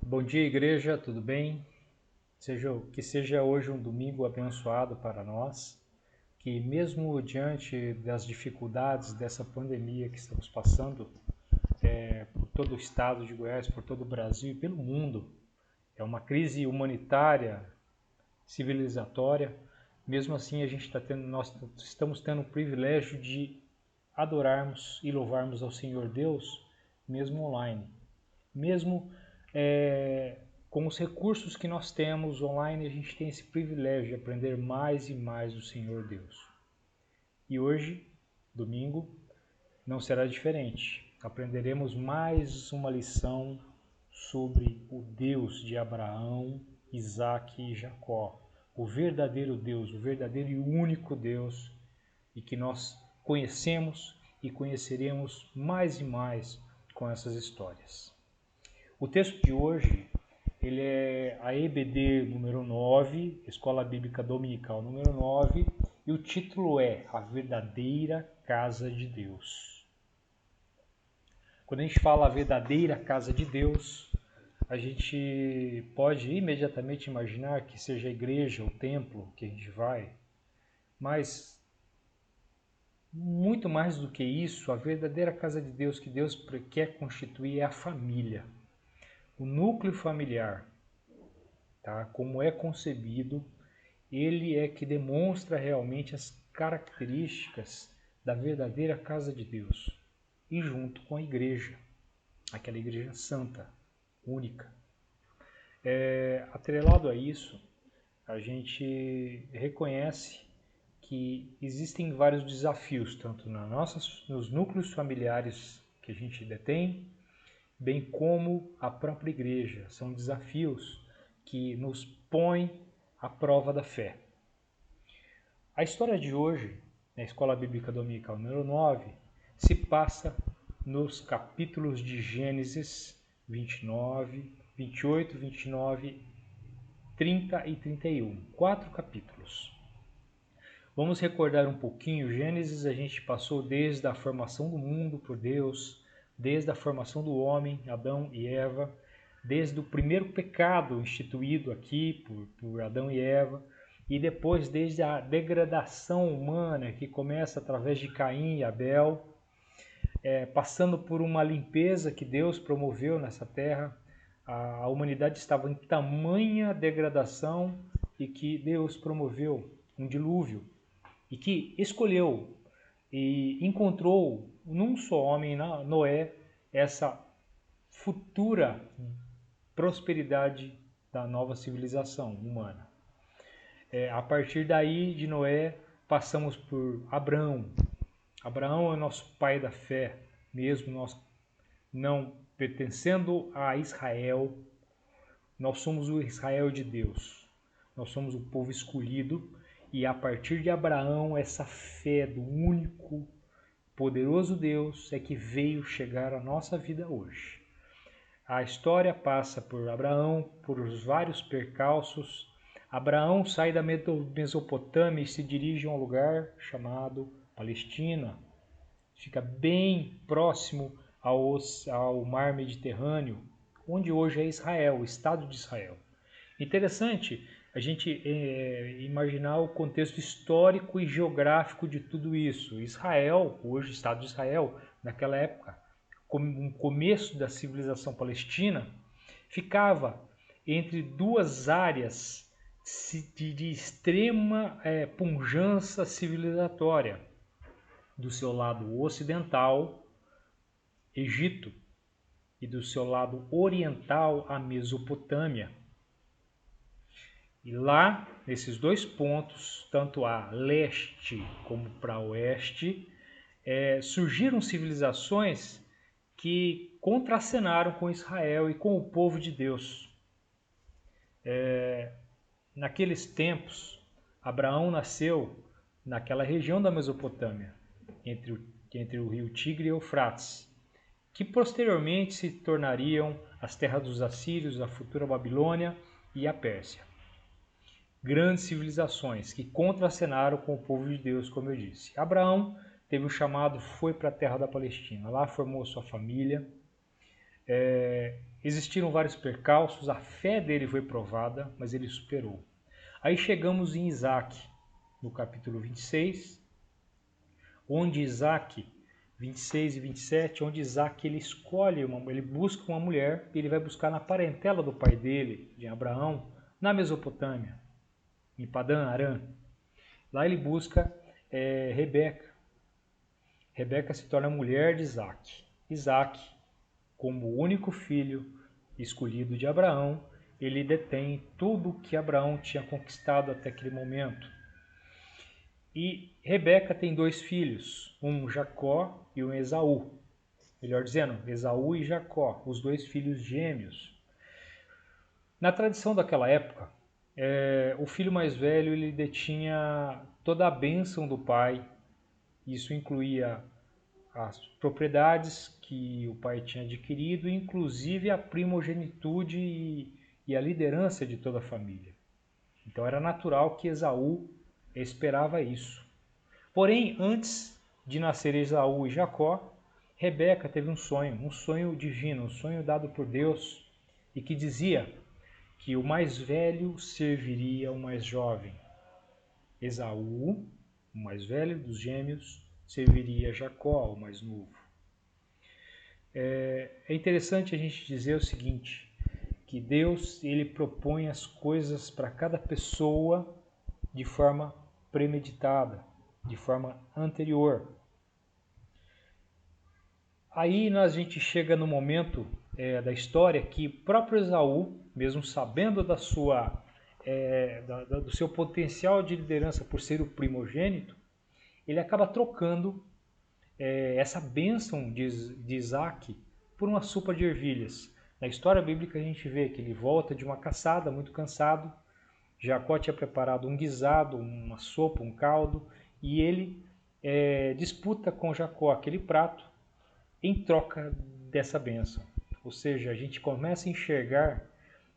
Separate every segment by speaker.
Speaker 1: Bom dia, igreja, tudo bem? Que seja hoje um domingo abençoado para nós, que mesmo diante das dificuldades dessa pandemia que estamos passando por todo o estado de Goiás, por todo o Brasil e pelo mundo, é uma crise humanitária, civilizatória. Mesmo assim, nós estamos tendo o privilégio de adorarmos e louvarmos ao Senhor Deus, mesmo online. Mesmo com os recursos que nós temos online, a gente tem esse privilégio de aprender mais e mais do Senhor Deus. E hoje, domingo, não será diferente. Aprenderemos mais uma lição sobre o Deus de Abraão, Isaque e Jacó. O verdadeiro Deus, o verdadeiro e único Deus, e que nós conhecemos e conheceremos mais e mais com essas histórias. O texto de hoje ele é a EBD número 9, Escola Bíblica Dominical número 9, e o título é A Verdadeira Casa de Deus. Quando a gente fala a verdadeira casa de Deus, a gente pode imediatamente imaginar que seja a igreja, o templo que a gente vai, mas muito mais do que isso, a verdadeira casa de Deus que Deus quer constituir é a família. O núcleo familiar, tá? Como é concebido, ele é que demonstra realmente as características da verdadeira casa de Deus. E junto com a igreja, aquela igreja santa, única. Atrelado a isso, a gente reconhece que existem vários desafios, tanto nos núcleos familiares que a gente detém, bem como a própria igreja. São desafios que nos põem à prova da fé. A história de hoje, na Escola Bíblica Dominical número 9, se passa nos capítulos de Gênesis 29, 28, 29, 30 e 31. 4 capítulos. Vamos recordar um pouquinho. Gênesis a gente passou desde a formação do mundo por Deus, desde a formação do homem, Adão e Eva, desde o primeiro pecado instituído aqui por Adão e Eva, e depois desde a degradação humana que começa através de Caim e Abel, passando por uma limpeza que Deus promoveu nessa terra. A humanidade estava em tamanha degradação e que Deus promoveu um dilúvio e que escolheu e encontrou num só homem, Noé, essa futura prosperidade da nova civilização humana. A partir daí, de Noé, passamos por Abraão. Abraão é nosso pai da fé, mesmo nós não pertencendo a Israel, nós somos o Israel de Deus. Nós somos o povo escolhido e a partir de Abraão, essa fé do único, poderoso Deus é que veio chegar à nossa vida hoje. A história passa por Abraão, por os vários percalços. Abraão sai da Mesopotâmia e se dirige a um lugar chamado Palestina. Fica bem próximo ao mar Mediterrâneo, onde hoje é Israel, o Estado de Israel. Interessante a gente imaginar o contexto histórico e geográfico de tudo isso. Israel, hoje Estado de Israel, naquela época, no começo da civilização palestina, ficava entre duas áreas de extrema pujança civilizatória. Do seu lado ocidental, Egito, e do seu lado oriental, a Mesopotâmia. E lá, nesses dois pontos, tanto a leste como para oeste, surgiram civilizações que contracenaram com Israel e com o povo de Deus. Naqueles tempos, Abraão nasceu naquela região da Mesopotâmia, entre o rio Tigre e Eufrates, que posteriormente se tornariam as terras dos assírios, a futura Babilônia e a Pérsia. Grandes civilizações que contracenaram com o povo de Deus, como eu disse. Abraão teve o chamado, foi para a terra da Palestina. Lá formou sua família. Existiram vários percalços, a fé dele foi provada, mas ele superou. Aí chegamos em Isaac, no capítulo 26, onde Isaac, 26 e 27, onde Isaac ele busca uma mulher, ele vai buscar na parentela do pai dele, de Abraão, na Mesopotâmia, em Padã Arã. Lá ele busca Rebeca. Rebeca se torna mulher de Isaac. Isaac, como o único filho escolhido de Abraão, ele detém tudo que Abraão tinha conquistado até aquele momento. E Rebeca tem 2 filhos, um Jacó e um Esaú. Melhor dizendo, Esaú e Jacó, os 2 filhos gêmeos. Na tradição daquela época, o filho mais velho ele detinha toda a bênção do pai. Isso incluía as propriedades que o pai tinha adquirido, inclusive a primogenitude e a liderança de toda a família. Então era natural que Esaú esperava isso. Porém, antes de nascer Esaú e Jacó, Rebeca teve um sonho divino, um sonho dado por Deus, e que dizia que o mais velho serviria o mais jovem. Esaú, o mais velho dos gêmeos, serviria Jacó, o mais novo. É interessante a gente dizer o seguinte, que Deus ele propõe as coisas para cada pessoa de forma premeditada, de forma anterior. Aí a gente chega no momento da história que o próprio Esaú, mesmo sabendo do seu potencial de liderança por ser o primogênito, ele acaba trocando essa bênção de Isaac por uma sopa de ervilhas. Na história bíblica a gente vê que ele volta de uma caçada muito cansado, Jacó tinha preparado um guisado, uma sopa, um caldo, e ele disputa com Jacó aquele prato em troca dessa bênção. Ou seja, a gente começa a enxergar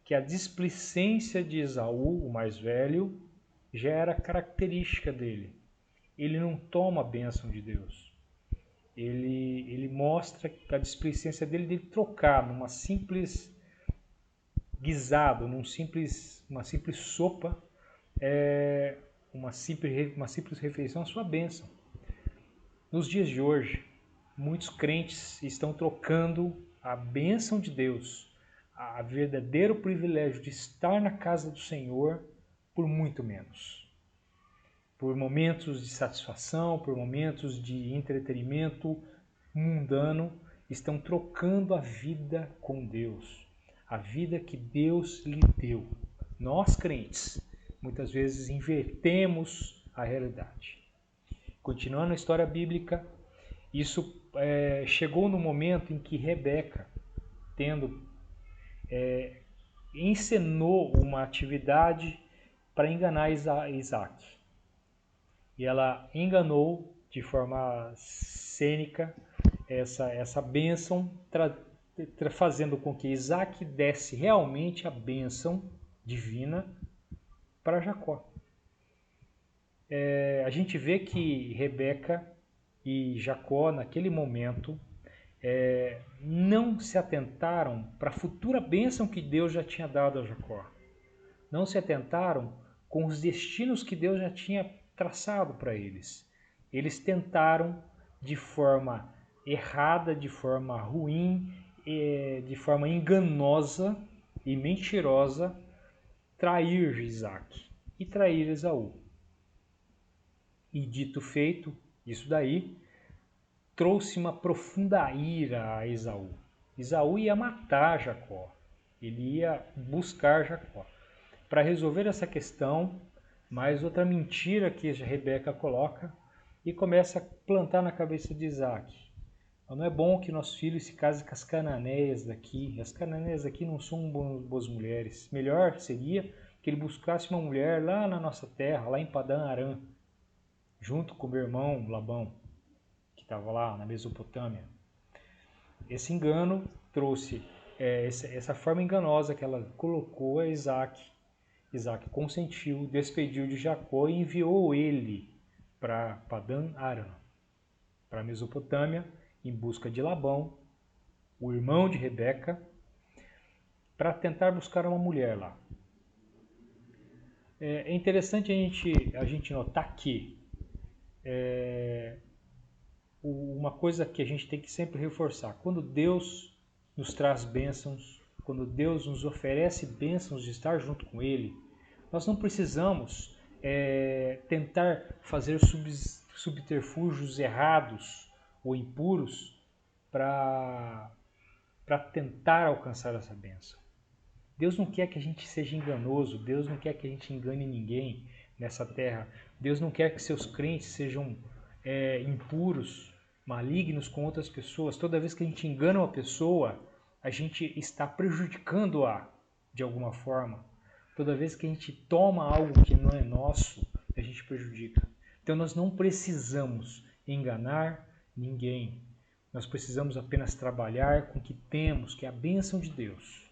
Speaker 1: que a displicência de Esaú, o mais velho, já era característica dele. Ele não toma a bênção de Deus. Ele mostra a displicência dele de trocar numa simples guisado, uma simples sopa, uma simples refeição, a sua bênção. Nos dias de hoje, muitos crentes estão trocando a bênção de Deus, a verdadeiro privilégio de estar na casa do Senhor, por muito menos. Por momentos de satisfação, por momentos de entretenimento mundano, estão trocando a vida com Deus, a vida que Deus lhe deu. Nós, crentes, muitas vezes invertemos a realidade. Continuando a história bíblica, isso chegou no momento em que Rebeca, encenou uma atividade para enganar Isaac. E ela enganou de forma cênica essa bênção, fazendo com que Isaac desse realmente a bênção divina para Jacó. A gente vê que Rebeca e Jacó, naquele momento, não se atentaram para a futura bênção que Deus já tinha dado a Jacó. Não se atentaram com os destinos que Deus já tinha traçado para eles. Eles tentaram de forma errada, de forma ruim, de forma enganosa e mentirosa, trair Isaac e trair Esaú. E dito feito, isso daí trouxe uma profunda ira a Esaú. Esaú ia matar Jacó, ele ia buscar Jacó. Para resolver essa questão, mais outra mentira que Rebeca coloca e começa a plantar na cabeça de Isaac. Não é bom que nosso filho se case com as cananeias daqui. As cananeias daqui não são boas mulheres. Melhor seria que ele buscasse uma mulher lá na nossa terra, lá em Padã Arã, junto com meu irmão Labão, que estava lá na Mesopotâmia. Esse engano trouxe essa forma enganosa que ela colocou a Isaac. Isaac consentiu, despediu de Jacó e enviou ele para Padã Arã, para a Mesopotâmia, em busca de Labão, o irmão de Rebeca, para tentar buscar uma mulher lá. É interessante a gente notar que uma coisa que a gente tem que sempre reforçar, quando Deus nos traz bênçãos, quando Deus nos oferece bênçãos de estar junto com Ele, nós não precisamos tentar fazer subterfúgios errados ou impuros para tentar alcançar essa bênção. Deus não quer que a gente seja enganoso, Deus não quer que a gente engane ninguém nessa terra. Deus não quer que seus crentes sejam impuros, malignos com outras pessoas. Toda vez que a gente engana uma pessoa, a gente está prejudicando-a de alguma forma. Toda vez que a gente toma algo que não é nosso, a gente prejudica. Então nós não precisamos enganar ninguém. Nós precisamos apenas trabalhar com o que temos, que é a bênção de Deus.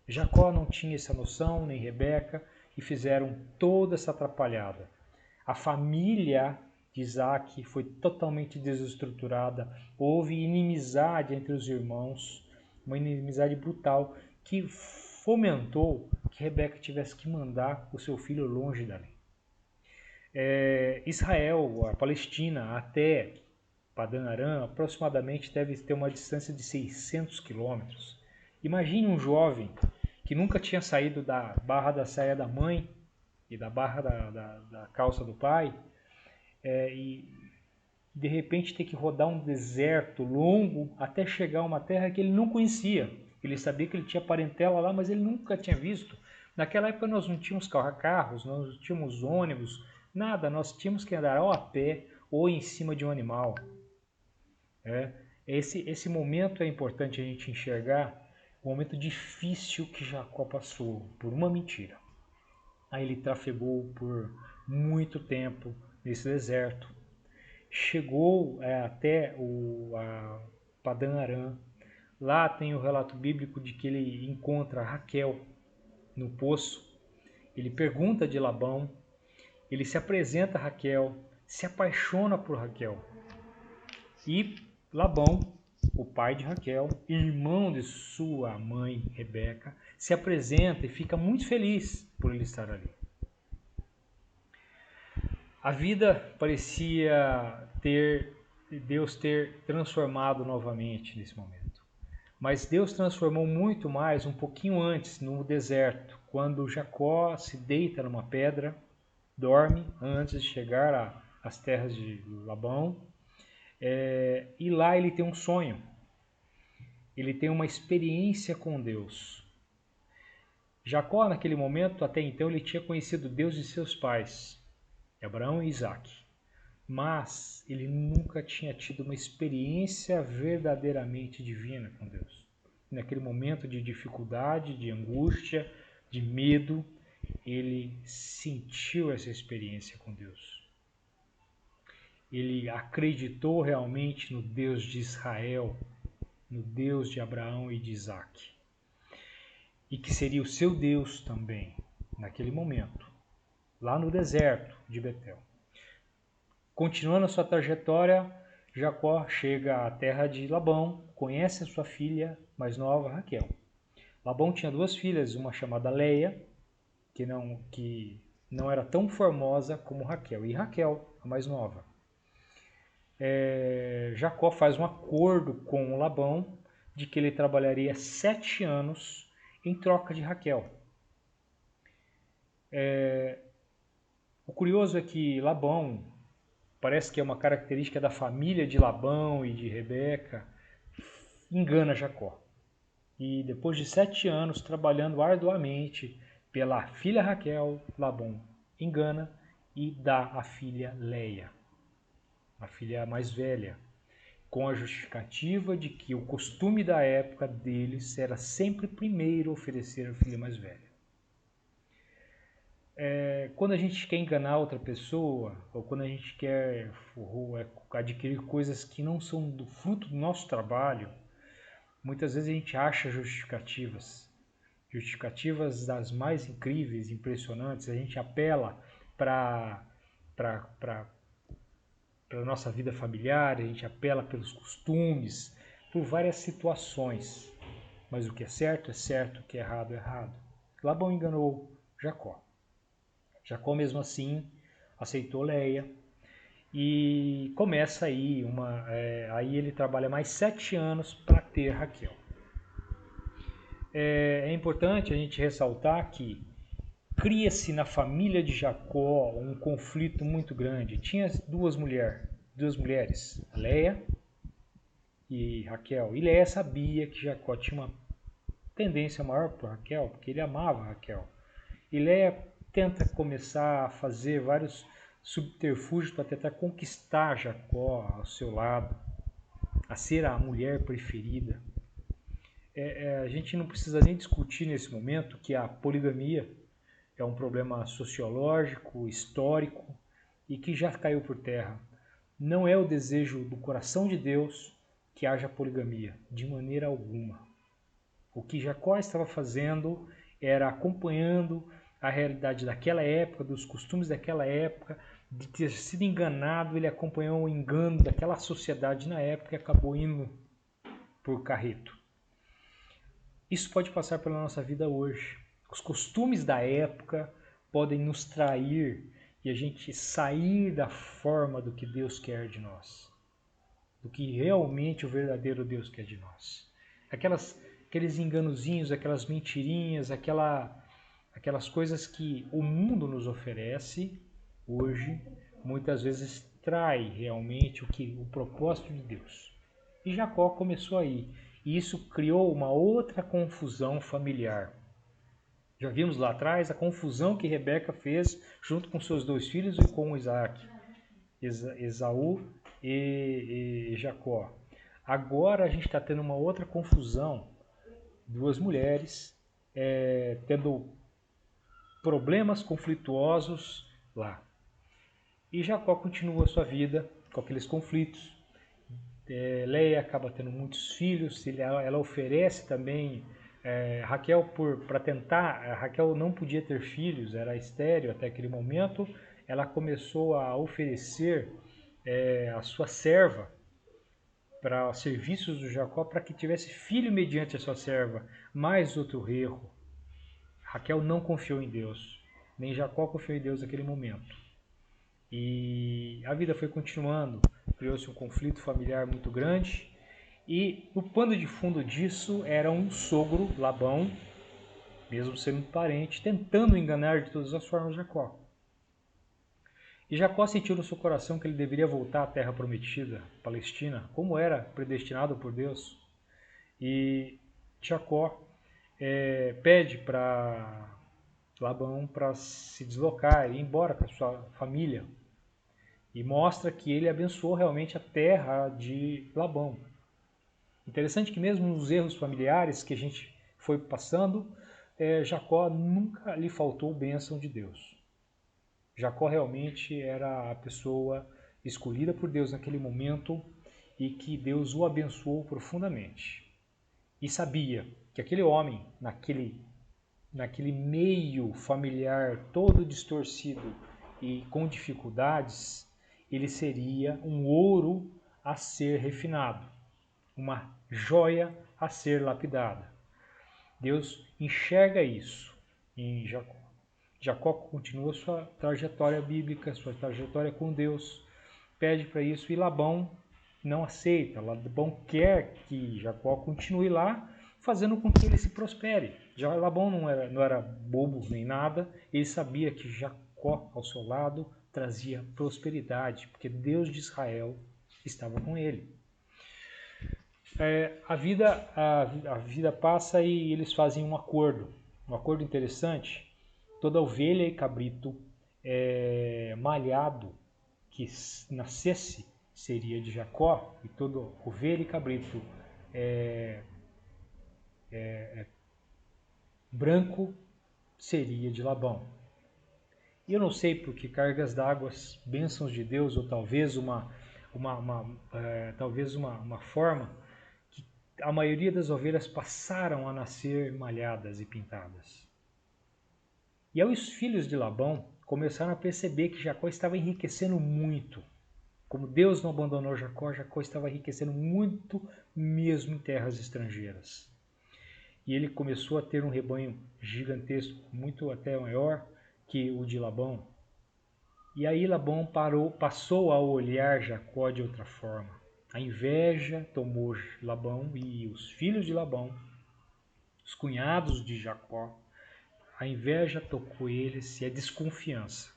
Speaker 1: Jacó não tinha essa noção, nem Rebeca, e fizeram toda essa atrapalhada. A família de Isaac foi totalmente desestruturada, houve inimizade entre os irmãos, uma inimizade brutal que fomentou que Rebeca tivesse que mandar o seu filho longe dali. Israel, a Palestina, até Padan Aram, aproximadamente deve ter uma distância de 600 quilômetros. Imagine um jovem que nunca tinha saído da barra da saia da mãe e da barra da calça do pai, e de repente ter que rodar um deserto longo até chegar a uma terra que ele não conhecia. Ele sabia que ele tinha parentela lá, mas ele nunca tinha visto. Naquela época nós não tínhamos carros, nós não tínhamos ônibus, nada, nós tínhamos que andar ou a pé ou em cima de um animal. Esse momento é importante a gente enxergar, um momento difícil que Jacó passou por uma mentira. Aí ele trafegou por muito tempo nesse deserto. Chegou até a Padan Aram. Lá tem o relato bíblico de que ele encontra Raquel no poço. Ele pergunta de Labão. Ele se apresenta a Raquel, se apaixona por Raquel. E Labão, o pai de Raquel, irmão de sua mãe Rebeca, se apresenta e fica muito feliz por ele estar ali. A vida parecia Deus ter transformado novamente nesse momento. Mas Deus transformou muito mais um pouquinho antes, no deserto, quando Jacó se deita numa pedra, dorme antes de chegar às terras de Labão, e lá ele tem um sonho. Ele tem uma experiência com Deus. Jacó, naquele momento, até então, ele tinha conhecido Deus de seus pais, Abraão e Isaac. Mas ele nunca tinha tido uma experiência verdadeiramente divina com Deus. Naquele momento de dificuldade, de angústia, de medo, ele sentiu essa experiência com Deus. Ele acreditou realmente no Deus de Israel, no Deus de Abraão e de Isaac. E que seria o seu Deus também, naquele momento, lá no deserto de Betel. Continuando a sua trajetória, Jacó chega à terra de Labão, conhece a sua filha mais nova, Raquel. Labão tinha duas filhas, uma chamada Leia, que não era tão formosa como Raquel, e Raquel, a mais nova. Jacó faz um acordo com Labão de que ele trabalharia 7 anos em troca de Raquel. O curioso é que Labão, parece que é uma característica da família de Labão e de Rebeca, engana Jacó. E depois de 7 anos trabalhando arduamente pela filha Raquel, Labão engana e dá a filha Leia, a filha mais velha, com a justificativa de que o costume da época deles era sempre primeiro oferecer a filha mais velha. Quando a gente quer enganar outra pessoa, ou quando a gente quer adquirir coisas que não são do fruto do nosso trabalho, muitas vezes a gente acha justificativas das mais incríveis, impressionantes. A gente apela para a nossa vida familiar, a gente apela pelos costumes, por várias situações. Mas o que é certo, o que é errado. Labão enganou Jacó. Jacó, mesmo assim, aceitou Leia e começa aí aí ele trabalha mais 7 anos para ter Raquel. É importante a gente ressaltar que cria-se na família de Jacó um conflito muito grande. Tinha duas mulheres, Leia e Raquel. E Leia sabia que Jacó tinha uma tendência maior por Raquel, porque ele amava Raquel. E Leia tenta começar a fazer vários subterfúgios para tentar conquistar Jacó ao seu lado, a ser a mulher preferida. A gente não precisa nem discutir nesse momento que a poligamia é um problema sociológico, histórico e que já caiu por terra. Não é o desejo do coração de Deus que haja poligamia, de maneira alguma. O que Jacó estava fazendo era acompanhando a realidade daquela época, dos costumes daquela época, de ter sido enganado, ele acompanhou o engano daquela sociedade na época e acabou indo por carreto. Isso pode passar pela nossa vida hoje. Os costumes da época podem nos trair e a gente sair da forma do que Deus quer de nós, do que realmente o verdadeiro Deus quer de nós. Aqueles enganozinhos, aquelas mentirinhas, aquelas coisas que o mundo nos oferece hoje, muitas vezes trai realmente o propósito de Deus. E Jacó começou aí. E isso criou uma outra confusão familiar. Já vimos lá atrás a confusão que Rebeca fez junto com seus 2 filhos e com Isaac, Esaú e Jacó. Agora a gente está tendo uma outra confusão, 2 mulheres tendo problemas conflituosos lá. E Jacó continua a sua vida com aqueles conflitos. Leia acaba tendo muitos filhos, ela oferece também Raquel para tentar. Raquel não podia ter filhos, era estéril até aquele momento. Ela começou a oferecer a sua serva para os serviços do Jacó para que tivesse filho mediante a sua serva. Mais outro erro. Raquel não confiou em Deus, nem Jacó confiou em Deus naquele momento. E a vida foi continuando, criou-se um conflito familiar muito grande e o pano de fundo disso era um sogro, Labão, mesmo sendo parente, tentando enganar de todas as formas Jacó. E Jacó sentiu no seu coração que ele deveria voltar à terra prometida, Palestina, como era predestinado por Deus. E Jacó pede para Labão para se deslocar e ir embora com a sua família. E mostra que ele abençoou realmente a terra de Labão. Interessante que mesmo nos erros familiares que a gente foi passando, Jacó nunca lhe faltou bênção de Deus. Jacó realmente era a pessoa escolhida por Deus naquele momento e que Deus o abençoou profundamente. E sabia que aquele homem, naquele meio familiar todo distorcido e com dificuldades, ele seria um ouro a ser refinado, uma joia a ser lapidada. Deus enxerga isso em Jacó. Jacó continua sua trajetória bíblica, sua trajetória com Deus, pede para isso e Labão não aceita. Labão quer que Jacó continue lá, fazendo com que ele se prospere. Já Labão não era bobo nem nada, ele sabia que Jacó ao seu lado trazia prosperidade, porque Deus de Israel estava com ele. A vida passa e eles fazem um acordo interessante. Toda ovelha e cabrito malhado que nascesse seria de Jacó, e toda ovelha e cabrito branco seria de Labão. E eu não sei por que cargas d'água, bênçãos de Deus, ou talvez uma forma que a maioria das ovelhas passaram a nascer malhadas e pintadas. E aí os filhos de Labão começaram a perceber que Jacó estava enriquecendo muito. Como Deus não abandonou Jacó, Jacó estava enriquecendo muito mesmo. mesmo em terras estrangeiras. E ele começou a ter um rebanho gigantesco, muito até maior que o de Labão. E aí Labão passou a olhar Jacó de outra forma. A inveja tomou Labão e os filhos de Labão, os cunhados de Jacó. A inveja tocou eles e a desconfiança.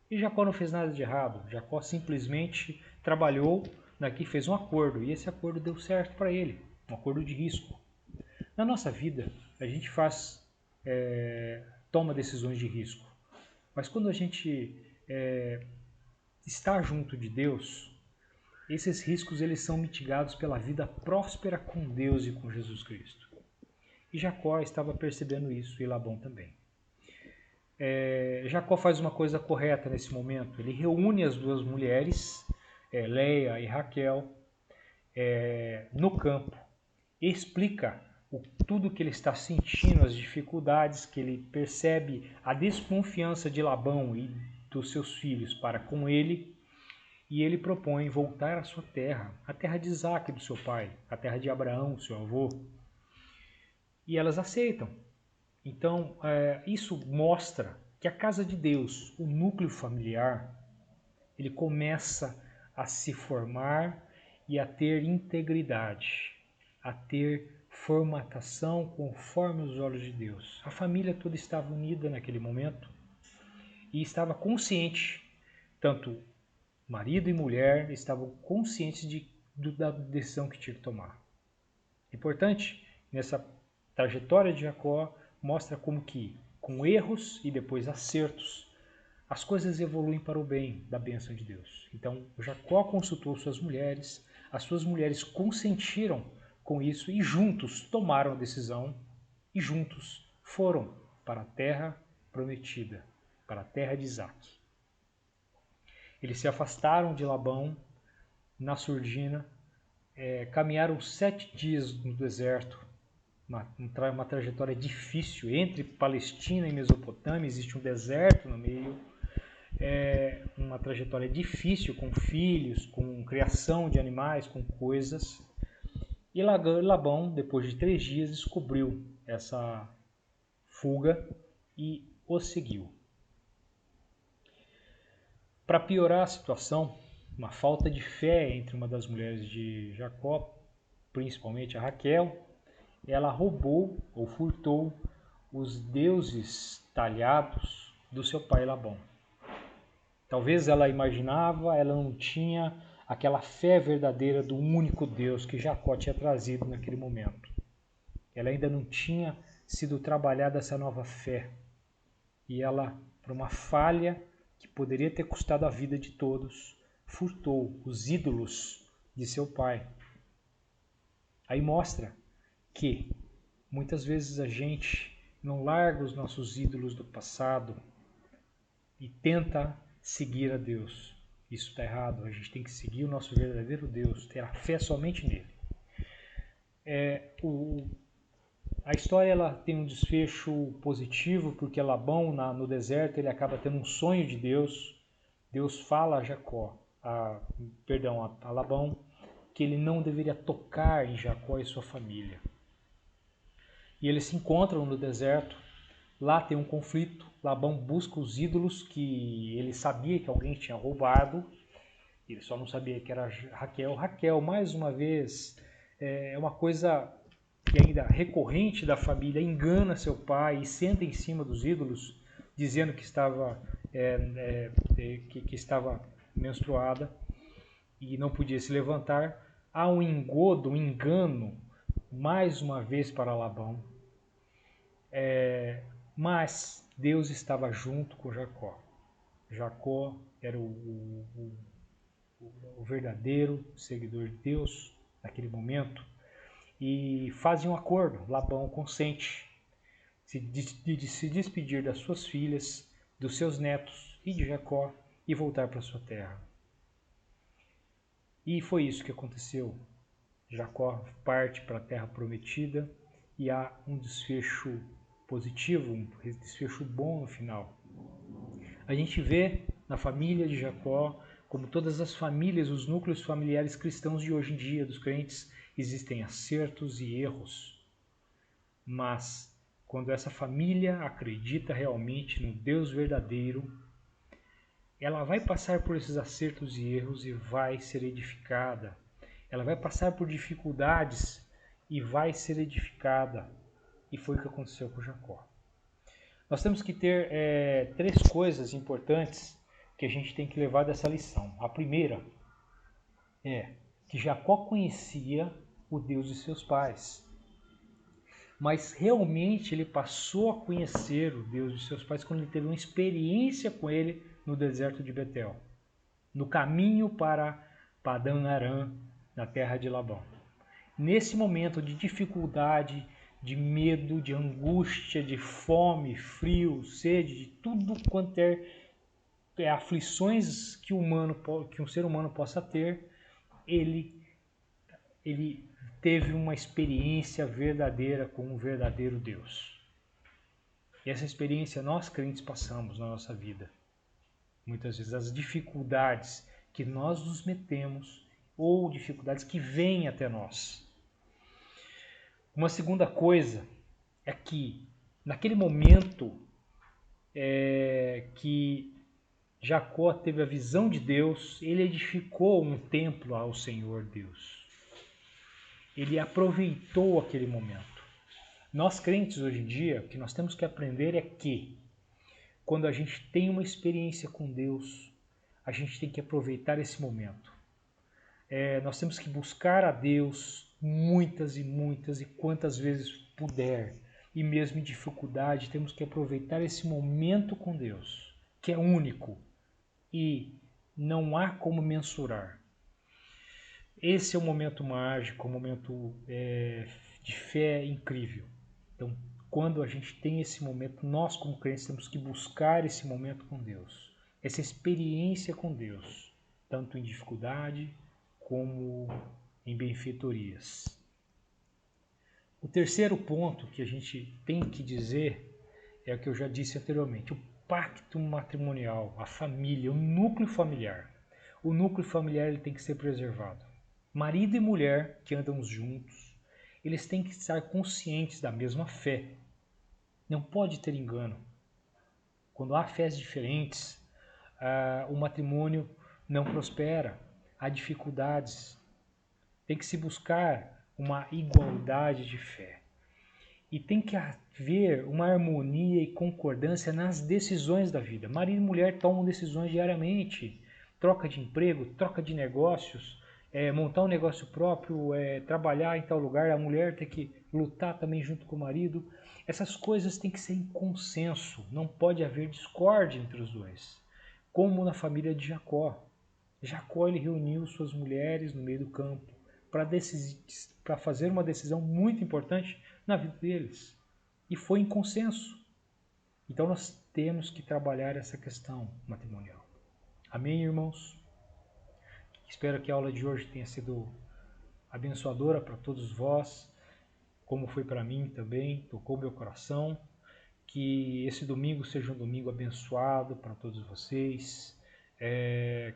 Speaker 1: E Jacó não fez nada de errado. Jacó simplesmente trabalhou daqui, fez um acordo. E esse acordo deu certo para ele. Um acordo de risco. Na nossa vida, a gente toma decisões de risco. Mas quando a gente está junto de Deus, esses riscos eles são mitigados pela vida próspera com Deus e com Jesus Cristo. E Jacó estava percebendo isso, e Labão também. Jacó faz uma coisa correta nesse momento. Ele reúne as duas mulheres, Leia e Raquel, no campo, e explica tudo que ele está sentindo, as dificuldades que ele percebe, a desconfiança de Labão e dos seus filhos para com ele, e ele propõe voltar à sua terra, a terra de Isaac, do seu pai, a terra de Abraão, seu avô. E elas aceitam. Então, isso mostra que a casa de Deus, o núcleo familiar, ele começa a se formar e a ter integridade, a ter formatação conforme os olhos de Deus. A família toda estava unida naquele momento e estava consciente, tanto marido e mulher estavam conscientes da decisão que tinha que tomar. Importante, nessa trajetória de Jacó, mostra como que, com erros e depois acertos, as coisas evoluem para o bem da bênção de Deus. Então, Jacó consultou suas mulheres, as suas mulheres consentiram com isso e juntos tomaram a decisão e juntos foram para a terra prometida, para a terra de Isaac. Eles se afastaram de Labão na surdina, caminharam 7 dias no deserto, uma trajetória difícil entre Palestina e Mesopotâmia, existe um deserto no meio, uma trajetória difícil com filhos, com criação de animais, com coisas. E Labão, depois de 3 dias, descobriu essa fuga e o seguiu. Para piorar a situação, uma falta de fé entre uma das mulheres de Jacó, principalmente a Raquel, ela roubou ou furtou os deuses talhados do seu pai Labão. Talvez ela imaginava, ela não tinha aquela fé verdadeira do único Deus que Jacó tinha trazido naquele momento. Ela ainda não tinha sido trabalhada essa nova fé. E ela, por uma falha que poderia ter custado a vida de todos, furtou os ídolos de seu pai. Aí mostra que muitas vezes a gente não larga os nossos ídolos do passado e tenta seguir a Deus. Isso está errado. A gente tem que seguir o nosso verdadeiro Deus, ter a fé somente nele. A história ela tem um desfecho positivo, porque Labão, no deserto, ele acaba tendo um sonho de Deus. Deus fala a Jacó, a Labão, que ele não deveria tocar em Jacó e sua família. E eles se encontram no deserto. Lá tem um conflito. Labão busca os ídolos que ele sabia que alguém tinha roubado. Ele só não sabia que era Raquel. Raquel, mais uma vez, é uma coisa que ainda recorrente da família, engana seu pai e senta em cima dos ídolos, dizendo que estava menstruada e não podia se levantar. Há um engodo, um engano, mais uma vez para Labão. Mas Deus estava junto com Jacó. Jacó era o verdadeiro seguidor de Deus naquele momento. E fazem um acordo. Labão consente de se despedir das suas filhas, dos seus netos e de Jacó e voltar para sua terra. E foi isso que aconteceu. Jacó parte para a terra prometida e há um desfecho positivo, um desfecho bom no final. A gente vê na família de Jacó, como todas as famílias, os núcleos familiares cristãos de hoje em dia, dos crentes, existem acertos e erros, mas quando essa família acredita realmente no Deus verdadeiro, ela vai passar por esses acertos e erros e vai ser edificada. Ela vai passar por dificuldades e vai ser edificada. E foi o que aconteceu com Jacó. Nós temos que ter três coisas importantes que a gente tem que levar dessa lição. A primeira é que Jacó conhecia o Deus de seus pais, mas realmente ele passou a conhecer o Deus de seus pais quando ele teve uma experiência com ele no deserto de Betel, no caminho para Padã Arã, na terra de Labão. Nesse momento de dificuldade, de medo, de angústia, de fome, frio, sede, de tudo quanto é aflições que um ser humano possa ter, ele teve uma experiência verdadeira com o verdadeiro Deus. E essa experiência nós crentes passamos na nossa vida. Muitas vezes as dificuldades que nós nos metemos ou dificuldades que vêm até nós. Uma segunda coisa é que naquele momento que Jacó teve a visão de Deus, ele edificou um templo ao Senhor Deus. Ele aproveitou aquele momento. Nós crentes hoje em dia, o que nós temos que aprender é que quando a gente tem uma experiência com Deus, a gente tem que aproveitar esse momento. Nós temos que buscar a Deus muitas e muitas e quantas vezes puder. E mesmo em dificuldade, temos que aproveitar esse momento com Deus, que é único e não há como mensurar. Esse é um momento mágico, um momento de fé incrível. Então, quando a gente tem esse momento, nós como crentes temos que buscar esse momento com Deus, essa experiência com Deus, tanto em dificuldade como em benfeitorias. O terceiro ponto que a gente tem que dizer é o que eu já disse anteriormente, o pacto matrimonial, a família, o núcleo familiar. O núcleo familiar ele tem que ser preservado. Marido e mulher que andam juntos, eles têm que estar conscientes da mesma fé. Não pode ter engano. Quando há fés diferentes, o matrimônio não prospera, há dificuldades. Tem que se buscar uma igualdade de fé. E tem que haver uma harmonia e concordância nas decisões da vida. Marido e mulher tomam decisões diariamente. Troca de emprego, troca de negócios, montar um negócio próprio, trabalhar em tal lugar. A mulher tem que lutar também junto com o marido. Essas coisas têm que ser em consenso. Não pode haver discórdia entre os dois. Como na família de Jacó. Jacó ele reuniu suas mulheres no meio do campo para fazer uma decisão muito importante na vida deles. E foi em consenso. Então nós temos que trabalhar essa questão matrimonial. Amém, irmãos? Espero que a aula de hoje tenha sido abençoadora para todos vós, como foi para mim também, tocou meu coração. Que esse domingo seja um domingo abençoado para todos vocês.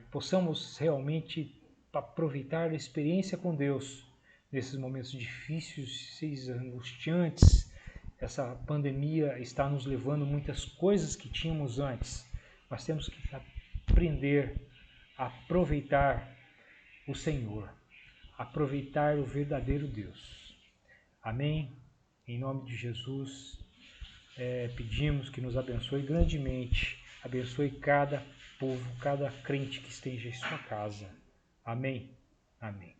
Speaker 1: Possamos realmente aproveitar a experiência com Deus nesses momentos difíceis, angustiantes. Essa pandemia está nos levando muitas coisas que tínhamos antes. Nós temos que aprender a aproveitar o Senhor, aproveitar o verdadeiro Deus. Amém? Em nome de Jesus, pedimos que nos abençoe grandemente, abençoe cada povo, cada crente que esteja em sua casa. Amém? Amém.